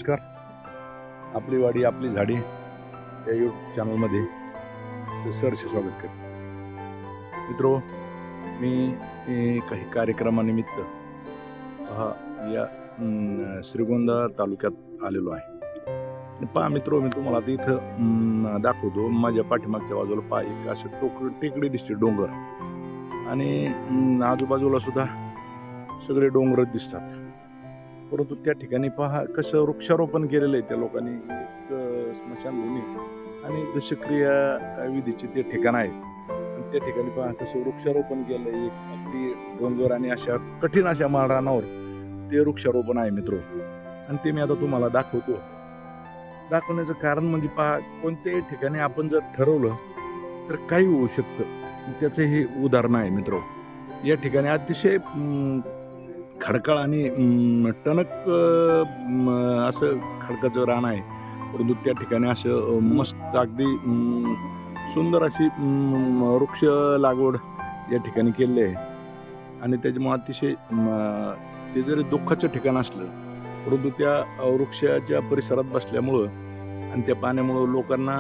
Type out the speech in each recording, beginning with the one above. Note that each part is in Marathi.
नमस्कार. आपली वाडी आपली झाडी या यूट्यूब चॅनलमध्ये सरसे स्वागत करतो. मित्रो, मी काही कार्यक्रमानिमित्त या श्रीगोंदा तालुक्यात आलेलो आहे. पहा मित्रो, मी तुम्हाला आता इथं दाखवतो. माझ्या पाठीमागच्या बाजूला पहा एक असं टेकडी दिसते, डोंगर, आणि आजूबाजूला सुद्धा सगळे डोंगरच दिसतात. परंतु त्या ठिकाणी पहा कसं वृक्षारोपण केलेलं आहे त्या लोकांनी. एक स्मशानभूमी आणि दशक्रिया विधीचे ते ठिकाण आहे. त्या ठिकाणी पहा कसं वृक्षारोपण केलं आहे. अगदी डोंगर आणि अशा कठीण अशा माळरानावर ते वृक्षारोपण आहे मित्रो. आणि ते मी आता तुम्हाला दाखवतो. दाखवण्याचं कारण म्हणजे पहा, कोणत्याही ठिकाणी आपण जर ठरवलं तर काही होऊ शकतं. त्याचं हे उदाहरण आहे मित्रो. या ठिकाणी अतिशय खडकाळ आणि टणक असं खडकाचं रान आहे. परंतु त्या ठिकाणी असं मस्त अगदी सुंदर अशी वृक्ष लागवड या ठिकाणी केली आहे. आणि त्याच्यामुळे अतिशय ते जरी दुःखाचं ठिकाण असलं परंतु त्या वृक्षाच्या परिसरात बसल्यामुळं आणि त्या पाण्यामुळं लोकांना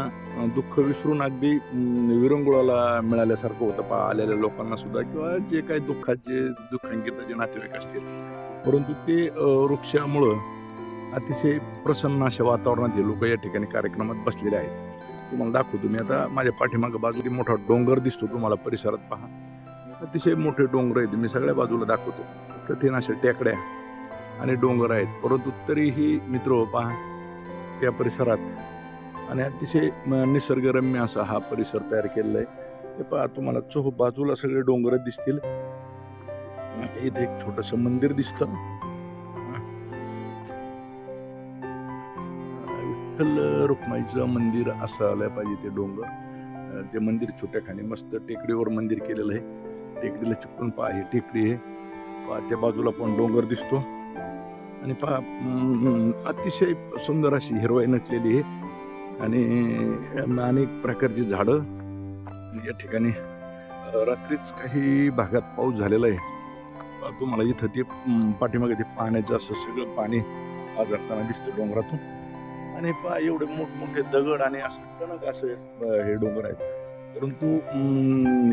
दुःख विसरून अगदी विरंगुळाला मिळाल्यासारखं होतं. आलेल्या लोकांना सुद्धा, किंवा जे काही दुःखांकित जे नातेवाईक असतील, परंतु ते वृक्षामुळं अतिशय प्रसन्न अशा वातावरणात हे लोक या ठिकाणी कार्यक्रमात बसलेले आहेत. तुम्हाला दाखवतो मी आता. माझ्या पाठीमागं बाजूला मोठा डोंगर दिसतो तुम्हाला परिसरात. पहा, अतिशय मोठे डोंगर आहेत. मी सगळ्या बाजूला दाखवतो. कठीण अशा टेकड्या आणि डोंगर आहेत. परंतु तरीही मित्र पहा, त्या परिसरात आणि अतिशय निसर्गरम्य असा हा परिसर तयार केलेला आहे. हे पहा, तुम्हाला बाजूला सगळे डोंगर दिसतील. इथे एक छोटंसं मंदिर दिसतं. विठ्ठल रुक्माईचं मंदिर असायला पाहिजे ते डोंगर. ते मंदिर छोट्या खाणी मस्त टेकडीवर मंदिर केलेलं आहे. टेकडीला चिकटून पहा, ही टेकडी आहे. पहा, त्या बाजूला पण डोंगर दिसतो. आणि पहा, अतिशय सुंदर अशी हिरवाई नटलेली आहे. आणि अनेक प्रकारची झाडं या ठिकाणी. रात्रीच काही भागात पाऊस झालेला आहे. तुम्हाला इथं ते पाठीमागे ते पाण्याचं असं सगळं पाणी आजरताना दिसतं डोंगरातून. आणि पहा, एवढे मोठमोठे दगड आणि असं टणक असं हे डोंगर आहेत. परंतु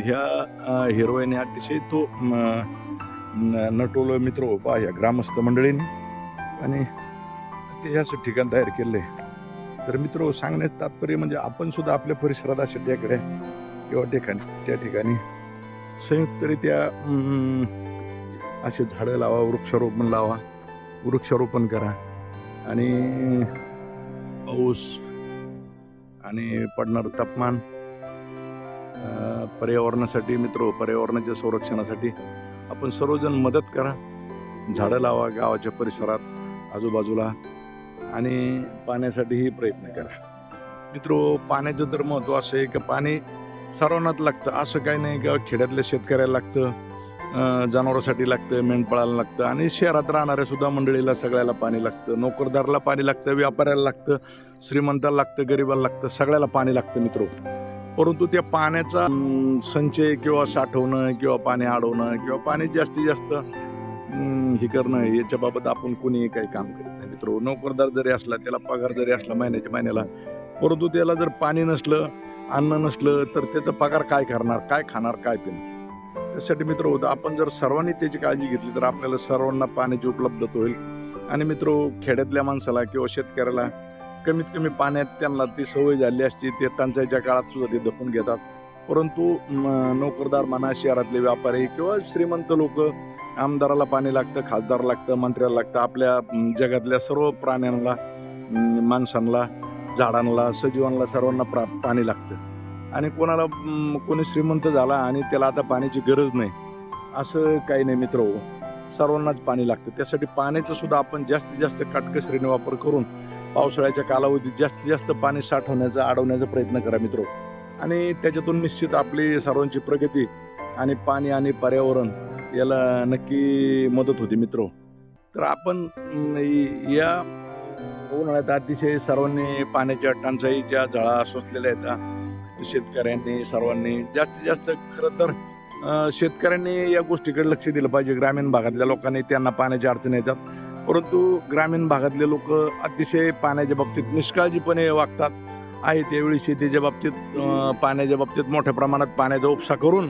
ह्या हिरवाईने अतिशय तो नटवलं मित्र पहा ह्या ग्रामस्थ मंडळींनी. आणि ते असं ठिकाण तयार केलं आहे. तर मित्र, सांगण्याचं तात्पर्य म्हणजे आपण सुद्धा आपल्या परिसरात अशा टेकड्या किंवा त्या ठिकाणी संयुक्तरित्या असे झाडं लावा, वृक्षारोपण करा. आणि पाऊस आणि पडणारं तापमान पर्यावरणासाठी मित्र, पर्यावरणाच्या संरक्षणासाठी आपण सर्वजण मदत करा. झाडं लावा गावाच्या परिसरात आजूबाजूला. आणि पाण्यासाठीही प्रयत्न करा मित्रो. पाण्याचं तर महत्त्व असं आहे की पाणी सर्वांनाच लागतं. असं काही नाही की खेड्यातल्या शेतकऱ्याला लागतं, जनावरांसाठी लागतं, मेंढपाळाला लागतं, आणि शहरात राहणाऱ्या सुद्धा मंडळीला सगळ्याला पाणी लागतं. नोकरदाराला पाणी लागतं, व्यापाऱ्याला लागतं, श्रीमंताला लागतं, गरिबाला लागतं, सगळ्याला पाणी लागतं मित्रो. परंतु त्या पाण्याचा संचय किंवा साठवणं किंवा पाणी अडवणं किंवा पाणी जास्तीत जास्त हे करणं, याच्याबाबत आपण कोणीही काही काम करत नाही मित्र. नोकरदार जरी असला, त्याला पगार जरी असला महिन्याच्या महिन्याला, परंतु त्याला जर पाणी नसलं, अन्न नसलं, तर त्याचा पगार काय करणार, काय खाणार, काय पिणार. त्यासाठी मित्र होतं, आपण जर सर्वांनी त्याची काळजी घेतली तर आपल्याला सर्वांना पाण्याची उपलब्धता होईल. आणि मित्र, खेड्यातल्या माणसाला किंवा शेतकऱ्याला कमीत कमी पाण्यात त्यांना ती सवय झाली असती. ते टंचाईच्या काळात सुद्धा ते दखून घेतात. परंतु नोकरदार म्हणा, शहरातले व्यापारी किंवा श्रीमंत लोक, आमदाराला पाणी लागतं, खासदाराला लागतं, मंत्र्याला लागतं, आपल्या जगातल्या सर्व प्राण्यांना, माणसांना, झाडांना, सजीवांना, सर्वांना पाणी लागतं. आणि कोणी श्रीमंत झाला आणि त्याला आता पाण्याची गरज नाही असं काही नाही मित्र. सर्वांनाच पाणी लागतं. त्यासाठी पाण्याचा सुद्धा आपण जास्तीत जास्त काटकसरीने वापर करून पावसाळ्याच्या कालावधीत जास्तीत जास्त पाणी साठवण्याचा, अडवण्याचा प्रयत्न करा मित्र. आणि त्याच्यातून निश्चित आपली सर्वांची प्रगती आणि पाणी आणि पर्यावरण याला नक्की मदत होते मित्र. तर आपण या उन्हाळ्यात अतिशय सर्वांनी पाण्याच्या टंचाईच्या झळा सोसलेल्या आहेत. शेतकऱ्यांनी सर्वांनी जास्तीत जास्त खरं तर शेतकऱ्यांनी या गोष्टीकडे लक्ष दिलं पाहिजे. ग्रामीण भागातल्या लोकांनी, त्यांना पाण्याची अडचण येतात. परंतु ग्रामीण भागातले लोक अतिशय पाण्याच्या बाबतीत निष्काळजीपणे वागतात आहे. त्यावेळी शेतीच्या बाबतीत पाण्याच्या बाबतीत मोठ्या प्रमाणात पाण्याचा उपसा करून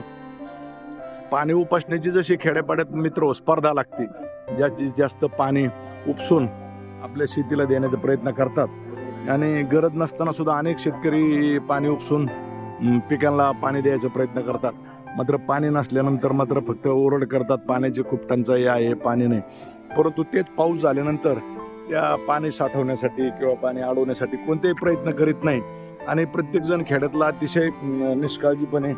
पाणी उपसण्याची जशी खेड्यापाड्यात मित्र स्पर्धा लागते, जास्तीत जास्त पाणी उपसून आपल्या शेतीला देण्याचा प्रयत्न करतात आणि गरज नसताना सुद्धा अनेक शेतकरी पाणी उपसून पिकांना पाणी द्यायचा प्रयत्न करतात. मात्र पाणी नसल्यानंतर मात्र फक्त ओरड करतात, पाण्याची खूप टंचाई आहे, पाणी नाही. परंतु तेच पाऊस झाल्यानंतर त्या पाणी साठवण्यासाठी किंवा पाणी अडवण्यासाठी कोणतेही प्रयत्न करीत नाही आणि प्रत्येकजण खेड्यातला अतिशय निष्काळजीपणे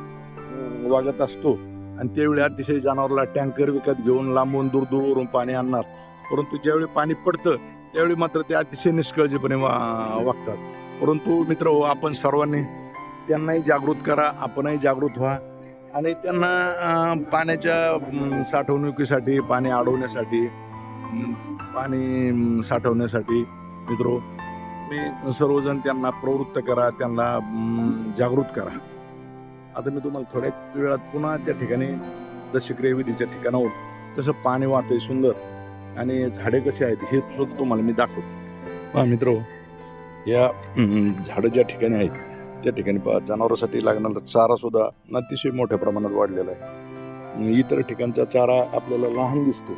वागत असतो आणि त्यावेळी अतिशय जनावराला टँकर विकत घेऊन लांबून दूरवरून पाणी आणणार. परंतु ज्यावेळी पाणी पडतं त्यावेळी मात्र ते अतिशय निष्काळजीपणे वागतात. परंतु मित्र, आपण सर्वांनी त्यांनाही जागृत करा, आपणही जागृत व्हा आणि त्यांना पाण्याच्या साठवणुकीसाठी, पाणी अडवण्यासाठी, पाणी साठवण्यासाठी मित्रो मी सर्वजण त्यांना प्रवृत्त करा, त्यांना जागृत करा. आता मी तुम्हाला थोड्याच वेळात पुन्हा त्या ठिकाणी दशक्रियाविधीच्या ठिकाणावर तसं पाणी वाहतंय सुंदर आणि झाडे कशी आहेत हे सुद्धा तुम्हाला मी दाखवतो. पहा मित्रो, या झाडं ज्या ठिकाणी आहेत त्या ठिकाणी पहा जनावरांसाठी लागणारा चारा सुद्धा अतिशय मोठ्या प्रमाणात वाढलेला आहे. इतर ठिकाणचा चारा आपल्याला लहान दिसतो,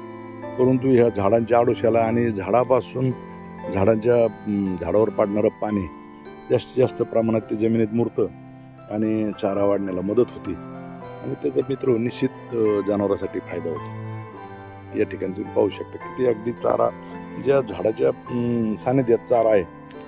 परंतु ह्या झाडांच्या आडोशाला आणि झाडापासून झाडावर पाडणारं पाणी जास्तीत जास्त प्रमाणात ते जमिनीत मुरतं आणि चारा वाढण्याला मदत होते आणि त्याचा मित्र निश्चित जनावरांसाठी फायदा होतो. या ठिकाणी तुम्ही पाहू शकता की ते अगदी चारा ज्या झाडाच्या सानिध्यात चारा आहे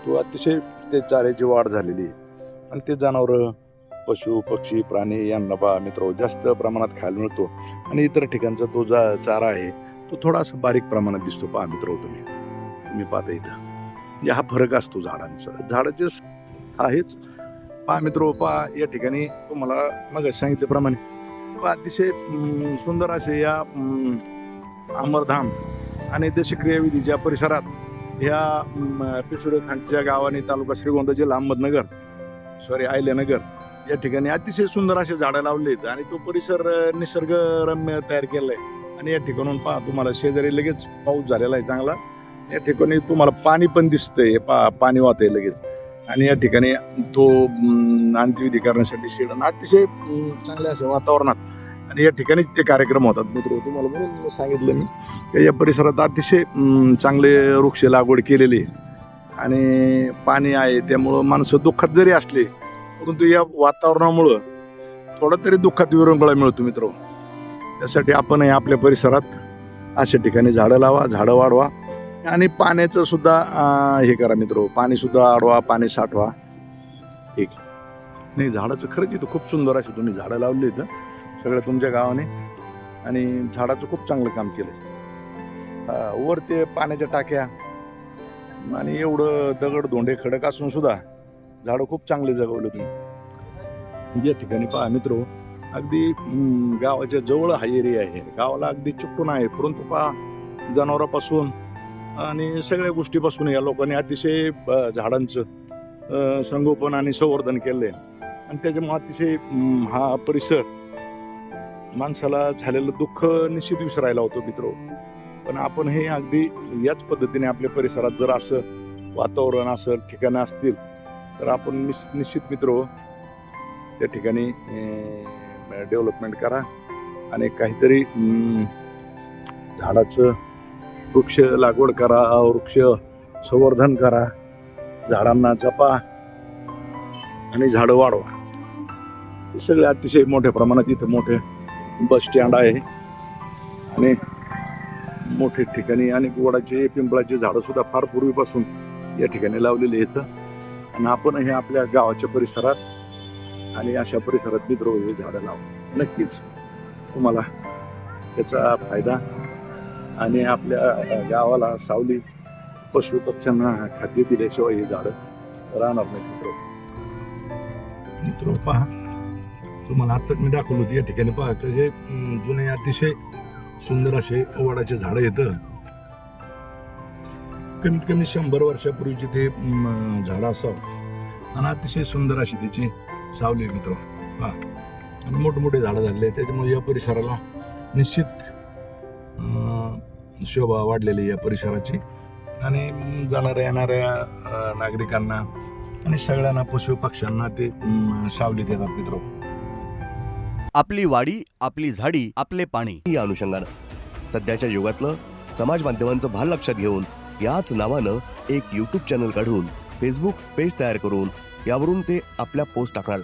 तो अतिशय ते चाऱ्याची वाढ झालेली आहे आणि ते जनावरं, पशु पक्षी, प्राणी यांना पहा मित्र जास्त प्रमाणात खायला मिळतो आणि इतर ठिकाणचा तो चारा आहे तो थोडासा बारीक प्रमाणात दिसतो. पहा मित्र, तुम्ही पाहता इथं हा फरक असतो झाडांचा. झाडाचे आहेच पहा मित्र. पहा या ठिकाणी तुम्हाला मग सांगितल्याप्रमाणे पहा अतिशय सुंदर असे या अमरधाम आणि दशक्रियाविधीच्या परिसरात ह्या पिसुडे खांडच्या गावाने तालुका श्रीगोंदा जिल्हा अहमदनगर आयल्यानगर या ठिकाणी अतिशय सुंदर असे झाडं लावले आहेत आणि तो परिसर निसर्गरम्य तयार केला आहे. आणि या ठिकाणून पहा तुम्हाला शेजारी लगेच पाऊस झालेला आहे चांगला. या ठिकाणी तुम्हाला पाणी पण दिसतंय, पाणी वाहतंय लगेच आणि या ठिकाणी तो अंत्यविधी करण्यासाठी शेड अतिशय चांगल्या असं वातावरणात आणि या ठिकाणी ते कार्यक्रम होतात. मित्र, तुम्हाला म्हणून सांगितलं मी की या परिसरात अतिशय चांगले वृक्ष लागवड केलेली आणि पाणी आहे. त्यामुळं माणसं दुःखात जरी असले परंतु या वातावरणामुळं थोडा तरी दुःखात विरंगुळा मिळतो. मित्र, त्यासाठी आपणही आपल्या परिसरात अशा ठिकाणी झाडं लावा, झाडं वाढवा आणि पाण्याचं सुद्धा हे करा मित्र, पाणी सुद्धा अडवा, पाणी साठवा. ठीक नाही, झाडाचं खरंच इथं खूप सुंदर असे तुम्ही झाडं लावली इथं सगळ्या तुमच्या गावाने आणि झाडाचं खूप चांगलं काम केलं. वर ते पाण्याच्या टाक्या आणि एवढं दगड धोंडे खडक असून सुद्धा झाडं खूप चांगले जगवले तुम्ही. या ठिकाणी पहा मित्र, अगदी गावाच्या जवळ हा एरिया आहे, गावाला अगदी चिकटून आहे, परंतु पहा जनावरांपासून आणि सगळ्या गोष्टीपासून या लोकांनी अतिशय झाडांचं संगोपन आणि संवर्धन केलं आहे आणि त्याच्यामुळे अतिशय हा परिसर माणसाला झालेलं दुःख निश्चित विसरायला होतो. मित्र, पण आपण हे अगदी याच पद्धतीने आपल्या परिसरात जर असं वातावरण असं ठिकाणं असतील तर आपण निश्चित मित्र त्या ठिकाणी डेव्हलपमेंट करा आणि काहीतरी झाडाचं वृक्ष लागवड करा, वृक्ष संवर्धन करा, झाडांना जपा आणि झाडं वाढवा. हे सगळे अतिशय मोठ्या प्रमाणात इथं मोठे बस स्टँड आहे आणि मोठे ठिकाणी आणि वडाचे पिंपळाचे झाडं सुद्धा फार पूर्वीपासून या ठिकाणी लावलेले आहेत आणि आपण हे आपल्या गावाच्या परिसरात आणि अशा परिसरात मित्र हे झाडं लावा. नक्कीच तुम्हाला त्याचा फायदा आणि आपल्या गावाला सावली, पशु पक्ष्यांना खाद्य दिल्याशिवाय हे झाडं राहणार नाही. मित्र पहा, तुम्हाला आत्ताच मी दाखवलं होतं या ठिकाणी पहा जे जुने अतिशय सुंदर असे वडाचे झाडं येतं. कमीत कमी 100 वर्षापूर्वीचे ते झाडं असावं आणि अतिशय सुंदर अशी त्याची सावली मित्र पहा आणि मोठमोठे झाडं झालेले त्याच्यामुळे या परिसराला निश्चित शोभा वाढलेली या परिसराची आणि जाणाऱ्या येणाऱ्या नागरिकांना आणि सगळ्यांना पशु पक्ष्यांना ते सावली देतात मित्र. आपली वाडी आपली झाडी आपले पाणी या अनुषंगानं सध्याच्या युगातलं समाज माध्यमांचं भान लक्षात घेऊन याच नावानं एक YouTube चॅनल काढून फेसबुक पेज तयार करून यावरून ते आपल्या पोस्ट टाकणार.